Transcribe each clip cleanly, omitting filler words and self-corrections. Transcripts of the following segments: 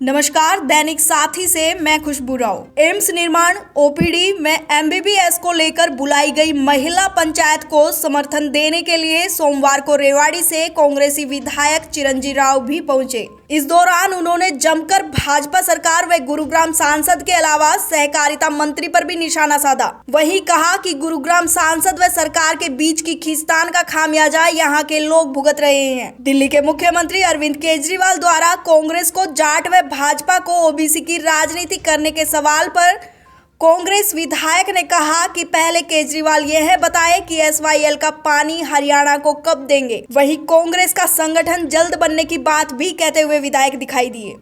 नमस्कार, दैनिक साथी से मैं खुशबू राव। एम्स निर्माण ओपीडी में एमबीबीएस को लेकर बुलाई गई महिला पंचायत को समर्थन देने के लिए सोमवार को रेवाड़ी से कांग्रेसी विधायक चिरंजीव राव भी पहुंचे। इस दौरान उन्होंने जमकर भाजपा सरकार व गुरुग्राम सांसद के अलावा सहकारिता मंत्री पर भी निशाना साधा। वहीं कहा कि गुरुग्राम सांसद व सरकार के बीच की खींचतान का खामियाजा यहाँ के लोग भुगत रहे हैं। दिल्ली के मुख्यमंत्री अरविंद केजरीवाल द्वारा कांग्रेस को जाट व भाजपा को ओबीसी की राजनीति करने के सवाल पर कांग्रेस विधायक ने कहा कि पहले केजरीवाल यह बताए कि एसवाईएल का पानी हरियाणा को कब देंगे। वहीं कांग्रेस का संगठन जल्द बनने की बात भी कहते हुए विधायक दिखाई दिए।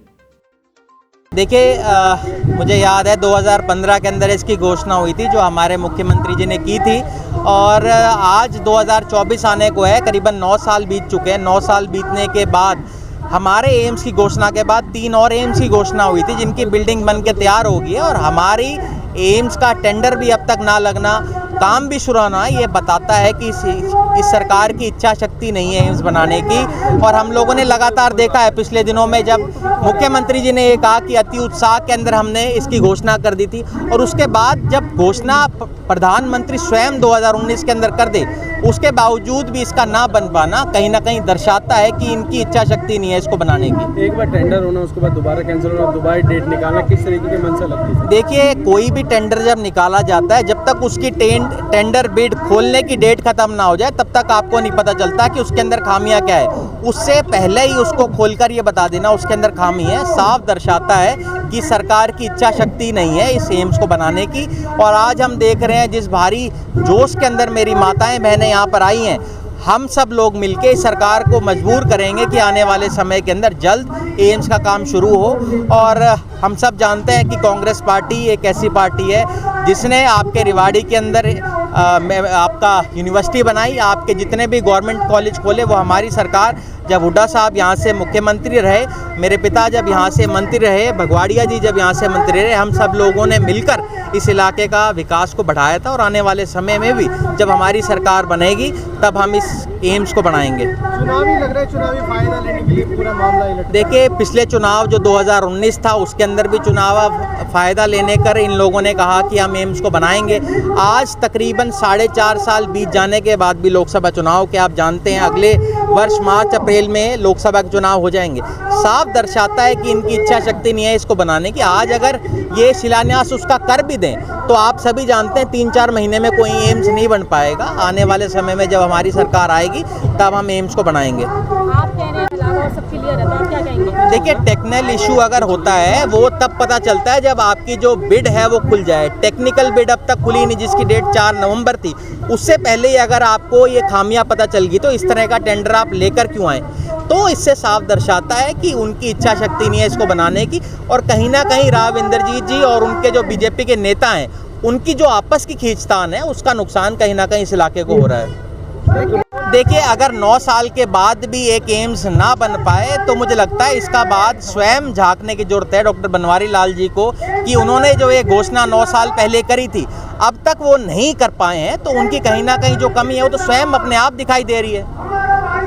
देखिए, मुझे याद है 2015 के अंदर इसकी घोषणा हुई थी जो हमारे मुख्यमंत्री जी ने की थी, और आज 2024 आने को है, करीबन 9 साल बीत चुके हैं। 9 साल बीतने के बाद हमारे एम्स की घोषणा के बाद 3 और एम्स की घोषणा हुई थी जिनकी बिल्डिंग बन के तैयार होगी, और हमारी एम्स का टेंडर भी अब तक ना लगना, काम भी शुरू होना, ये बताता है कि इस सरकार की इच्छा शक्ति नहीं है एम्स बनाने की। और हम लोगों ने लगातार देखा है पिछले दिनों में, जब मुख्यमंत्री जी ने ये कहा कि अति उत्साह के अंदर हमने इसकी घोषणा कर दी थी, और उसके बाद जब घोषणा प्रधानमंत्री स्वयं 2019 के अंदर कर दे, उसके बावजूद भी इसका ना बन पाना कहीं ना कहीं दर्शाता है कि इनकी इच्छा शक्ति नहीं है इसको बनाने की। एक बार टेंडर होना, उसके बाद दोबारा कैंसिल होना, दोबारा डेट निकालना, किस तरीके की मंशा लगती है? देखिए, कोई भी टेंडर जब निकाला जाता है, जब तक उसकी टेंडर बिड खोलने की डेट खत्म ना हो जाए तब तक आपको नहीं पता चलता कि उसके अंदर खामियां क्या है। उससे पहले ही उसको खोलकर ये बता देना उसके अंदर खामी है, साफ दर्शाता है कि सरकार की इच्छा शक्ति नहीं है इस एम्स को बनाने की। और आज हम देख रहे हैं जिस भारी जोश के अंदर मेरी माताएं बहनें यहाँ पर आई हैं, हम सब लोग मिलके इस सरकार को मजबूर करेंगे कि आने वाले समय के अंदर जल्द एम्स का काम शुरू हो। और हम सब जानते हैं कि कांग्रेस पार्टी एक ऐसी पार्टी है जिसने आपके रेवाड़ी के अंदर आपका यूनिवर्सिटी बनाई, आपके जितने भी गवर्नमेंट कॉलेज खोले वो हमारी सरकार, जब हुड्डा साहब यहाँ से मुख्यमंत्री रहे, मेरे पिता जब यहाँ से मंत्री रहे, भगवाड़िया जी जब यहाँ से मंत्री रहे, हम सब लोगों ने मिलकर इस इलाके का विकास को बढ़ाया था। और आने वाले समय में भी जब हमारी सरकार बनेगी तब हम इस एम्स को बनाएंगे। चुनावी लग रहा है, चुनावी फायदा लेने के लिए पूरा मामला ही लगता है। देखिए, पिछले चुनाव जो 2019 था उसके अंदर भी चुनाव फ़ायदा लेने कर इन लोगों ने कहा कि हम एम्स को बनाएंगे। आज तकरीबन 4.5 साल बीत जाने के बाद भी लोकसभा चुनाव के आप जानते हैं अगले वर्ष मार्च अप्रैल में लोकसभा के चुनाव हो जाएंगे, साफ दर्शाता है कि इनकी इच्छा शक्ति नहीं है इसको बनाने की। आज अगर ये शिलान्यास उसका कर भी दें तो आप सभी जानते हैं 3-4 महीने में कोई एम्स नहीं बन पाएगा। आने वाले समय में जब हमारी सरकार आएगी तब हम एम्स को बनाएंगे। आप कह रहे हैं सब क्लियर है, तो आप क्या कहेंगे? देखिए, टेक्निकल इशू अगर होता है वो तब पता चलता है जब आपकी जो बिड है वो खुल जाए। टेक्निकल बिड अब तक खुली नहीं, जिसकी डेट 4 नवंबर थी, उससे पहले ही अगर आपको ये खामियां पता चल गई तो इस तरह का टेंडर आप लेकर क्यों आए? तो इससे साफ दर्शाता है कि उनकी इच्छा शक्ति नहीं है इसको बनाने की। और कहीं ना कहीं राव इंद्रजीत जी और उनके जो बीजेपी के नेता हैं, उनकी जो आपस की खींचतान है उसका नुकसान कहीं ना कहीं इस इलाके को हो रहा है। देखिए, अगर 9 साल के बाद भी एक एम्स ना बन पाए तो मुझे लगता है इसका बाद स्वयं झांकने की जरूरत है डॉक्टर बनवारी लाल जी को, कि उन्होंने जो ये घोषणा 9 साल पहले करी थी अब तक वो नहीं कर पाए हैं, तो उनकी कहीं ना कहीं जो कमी है वो तो स्वयं अपने आप दिखाई दे रही है।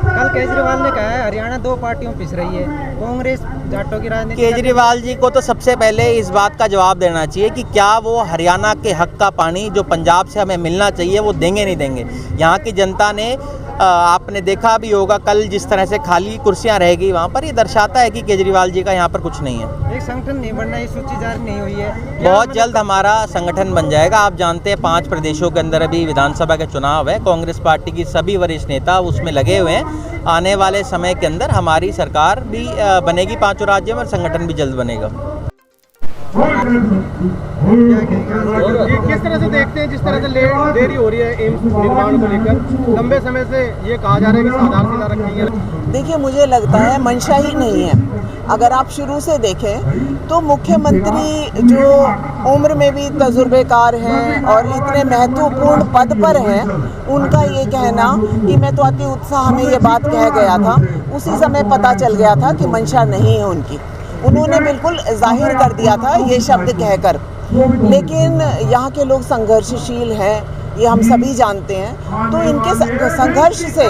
कल केजरीवाल ने कहा है हरियाणा 2 पार्टियों पिस रही है, कांग्रेस जाटों की राजनीति। केजरीवाल जी को तो सबसे पहले इस बात का जवाब देना चाहिए कि क्या वो हरियाणा के हक का पानी जो पंजाब से हमें मिलना चाहिए वो देंगे नहीं देंगे। यहाँ की जनता ने आपने देखा भी होगा कल जिस तरह से खाली कुर्सियां रहेगी वहाँ पर, ये दर्शाता है कि केजरीवाल जी का यहाँ पर कुछ नहीं है। एक संगठन नहीं बनना, ये सूची जारी नहीं हुई है, बहुत जल्द हमारा संगठन बन जाएगा। आप जानते हैं 5 प्रदेशों के अंदर अभी विधानसभा के चुनाव है, कांग्रेस पार्टी की सभी वरिष्ठ नेता उसमें लगे हुए हैं। आने वाले समय के अंदर हमारी सरकार भी बनेगी 5 राज्यों में, और संगठन भी जल्द बनेगा। किस तरह से देखते हैं, जिस तरह से देरी हो रही है एम्स निर्माण को लेकर? लंबे समय से ये कहा जा रहा है कि आधारशिला रखेंगे। देखिए, मुझे लगता है मंशा ही नहीं है। अगर आप शुरू से देखें तो मुख्यमंत्री जो उम्र में भी तजुर्बेकार हैं और इतने महत्वपूर्ण पद पर हैं, उनका ये कहना कि मैं तो अति उत्साह में ये बात कह गया था, उसी समय पता चल गया था कि मंशा नहीं है उनकी। उन्होंने बिल्कुल जाहिर कर दिया था ये शब्द कहकर। लेकिन यहाँ के लोग संघर्षशील हैं, ये हम सभी जानते हैं, तो इनके संघर्ष से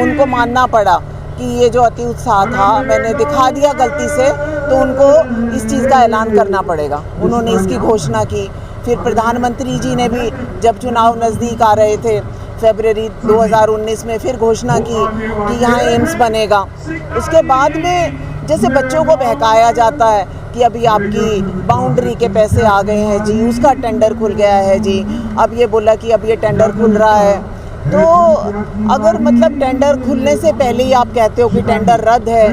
उनको मानना पड़ा कि ये जो अति उत्साह था मैंने दिखा दिया गलती से, तो उनको इस चीज़ का ऐलान करना पड़ेगा। उन्होंने इसकी घोषणा की। फिर प्रधानमंत्री जी ने भी जब चुनाव नज़दीक आ रहे थे फरवरी 2019 में फिर घोषणा की कि यहाँ एम्स बनेगा। उसके बाद में जैसे बच्चों को बहकाया जाता है कि अभी आपकी बाउंड्री के पैसे आ गए हैं जी, उसका टेंडर खुल गया है जी, अब ये बोला कि अब ये टेंडर खुल रहा है। तो अगर मतलब टेंडर खुलने से पहले ही आप कहते हो कि टेंडर रद्द है,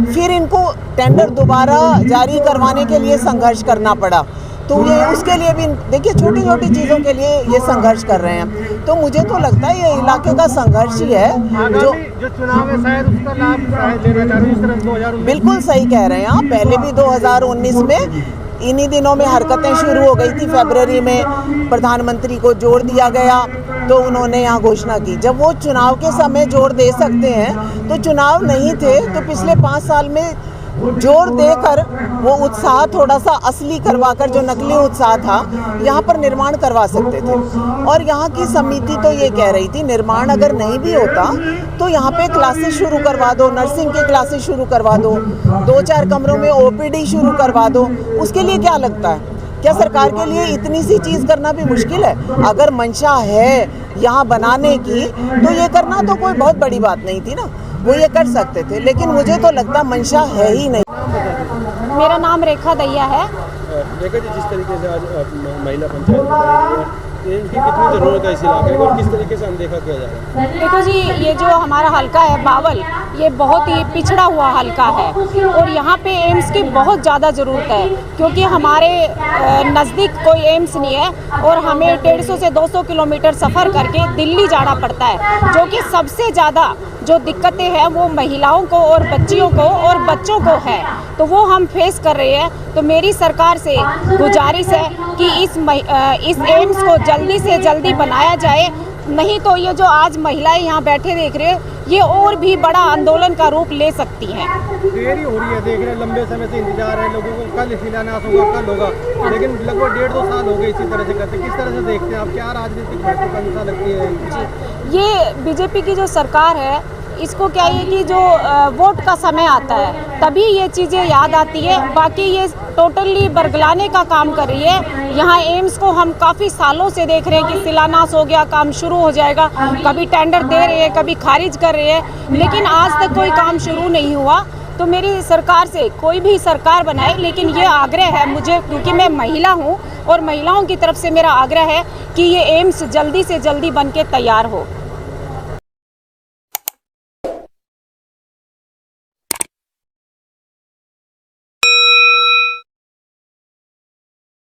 फिर इनको टेंडर दोबारा जारी करवाने के लिए संघर्ष करना पड़ा, तो ये उसके लिए भी देखिए छोटी छोटी चीज़ों के लिए ये संघर्ष कर रहे हैं। तो मुझे तो लगता है ये इलाके का संघर्ष ही है जो चुनाव है शायद उसका लाभ शायद लेना चाह रहे हैं इस तरह 2019। बिल्कुल सही कह रहे हैं आप। पहले भी 2019 में इन्हीं दिनों में हरकतें शुरू हो गई थी। फरवरी में प्रधानमंत्री को जोड़ दिया गया तो उन्होंने यहाँ घोषणा की। जब वो चुनाव के समय जोड़ दे सकते हैं तो चुनाव नहीं थे तो पिछले 5 साल में जोर देकर वो उत्साह थोड़ा सा असली करवाकर, जो नकली उत्साह था यहाँ पर निर्माण करवा सकते थे। और यहाँ की समिति तो ये कह रही थी निर्माण अगर नहीं भी होता तो यहाँ पे क्लासेस शुरू करवा दो, नर्सिंग की क्लासेस शुरू करवा दो, 2-4 कमरों में ओपीडी शुरू करवा दो। उसके लिए क्या लगता है? क्या सरकार के लिए इतनी सी चीज़ करना भी मुश्किल है? अगर मंशा है यहाँ बनाने की तो ये करना तो कोई बहुत बड़ी बात नहीं थी ना, वो ये कर सकते थे। लेकिन मुझे तो लगता मंशा है ही नहीं। मेरा नाम रेखा दैया है। रेखा जी, जिस तरीके से आज महिला पंचायत बताई है, इनकी कितनी ज़रूरत है इस इलाके को और किस तरीके से अनदेखा किया जा रहा है? देखो जी, ये जो हमारा हलका है बावल, ये बहुत ही पिछड़ा हुआ हलका है और यहाँ पे एम्स की बहुत ज़्यादा ज़रूरत है, क्योंकि हमारे नज़दीक कोई एम्स नहीं है और हमें 150 से 200 किलोमीटर सफ़र करके दिल्ली जाना पड़ता है, जो कि सबसे ज़्यादा जो दिक्कतें हैं वो महिलाओं को और बच्चियों को और बच्चों को है, तो वो हम फेस कर रहे हैं। तो मेरी सरकार से गुजारिश है कि इस एम्स को जल्दी से जल्दी बनाया जाए, नहीं तो ये जो आज महिलाएं यहाँ बैठे देख रहे हैं ये और भी बड़ा आंदोलन का रूप ले सकती हैं। देरी हो रही है, देख रहे हैं लंबे समय से इंतजार है लोगों को, कल शिलान्यास होगा, कल होगा, लेकिन लगभग 1.5-2 साल हो गए इसी तरह से करते। किस तरह से देखते हैं आप, क्या राजनीतिक महत्वाकांक्षा लगती है? ये बीजेपी की जो सरकार है इसको क्या है कि जो वोट का समय आता है तभी ये चीज़ें याद आती है, बाकी ये टोटली बरगलाने का काम कर रही है। यहाँ एम्स को हम काफ़ी सालों से देख रहे हैं कि शिलान्यास हो गया, काम शुरू हो जाएगा, कभी टेंडर दे रहे हैं, कभी खारिज कर रहे हैं, लेकिन आज तक कोई काम शुरू नहीं हुआ। तो मेरी सरकार से, कोई भी सरकार बनाए, लेकिन ये आग्रह है मुझे, क्योंकि मैं महिला हूँ और महिलाओं की तरफ से मेरा आग्रह है कि ये एम्स जल्दी से जल्दी बन के तैयार हो।